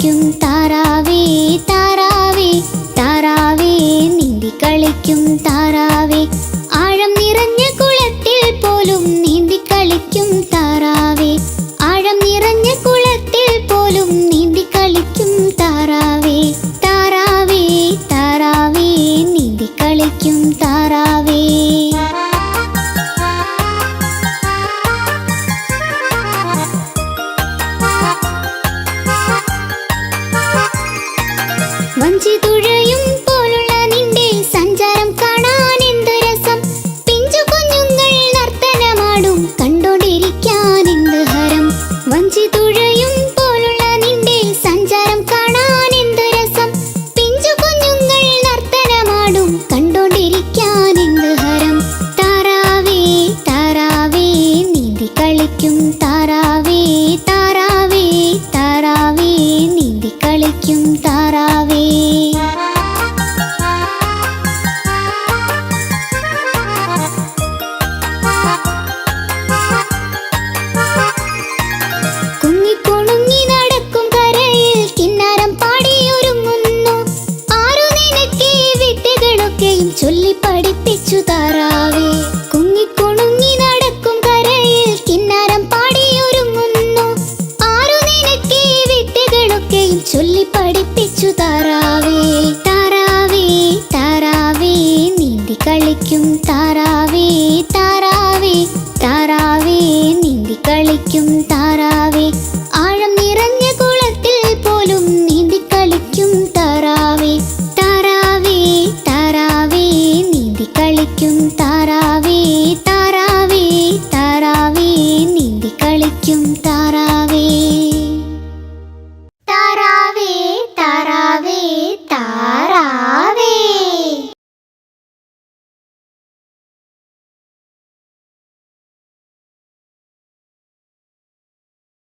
കളിക്കും താറാവേ താറാവേ താറാവേ നീന്തി കളിക്കും താറാവേ ആഴം നിറഞ്ഞ കുളത്തിൽ പോലും നീന്തി കളിക്കും താറാവേ ആഴം നിറഞ്ഞ കുളത്തിൽ പോലും നീന്തി കളിക്കും താറാവേ താറാവേ താറാവേ നീന്തി കളിക്കും താറാവേ വഞ്ചി തുഴയും പോലുള്ള നിന്റെ സഞ്ചാരം കാണാൻ എന്ത് രസം പിഞ്ചു കുഞ്ഞുങ്ങൾ നർത്തനമാടും കണ്ടോണ്ടിരിക്കാൻ എന്ത് ഹരം വഞ്ചി തുഴയും പോലുള്ള നിന്റെ സഞ്ചാരം കാണാൻ എന്ത് രസം പിഞ്ചു കുഞ്ഞുങ്ങൾ നർത്തനമാടും കണ്ടോണ്ടിരിക്കാൻ എന്ത് ഹരം താറാവേ താറാവേ നീന്തി കളിക്കും താറാവേ താറാവേ താറാവേ നീന്തി കളിക്കും താറാവേ കുങ്ങിക്കുണുങ്ങി നടക്കും കരയിൽ കിന്നാരം പാടിയൊരുങ്ങുന്നു ആരു നിനക്ക് വിദ്യകളൊക്കെയും ചൊല്ലി പഠിപ്പിച്ചു താറാവേ കുങ്ങിക്കുണുങ്ങി നടക്കും കരയിൽ കിന്നാരം പാടിയൊരുങ്ങുന്നു ആരു നിനക്ക് വിദ്യകളൊക്കെയും ചൊല്ലി പഠിപ്പിച്ചു താറാവേ താറാവേ താറാവേ നീന്തി കളിക്കും താറാവേ താറാവേ താറാവേ നീന്തി കളിക്കും താറാവേ ആഴം നിറഞ്ഞ കുളത്തിൽ പോലും നീന്തി കളിക്കും താറാവേ താറാവേ താറാവേ നീന്തി കളിക്കും താറാവേ താറാവേ താറാവേ നീന്തി കളിക്കും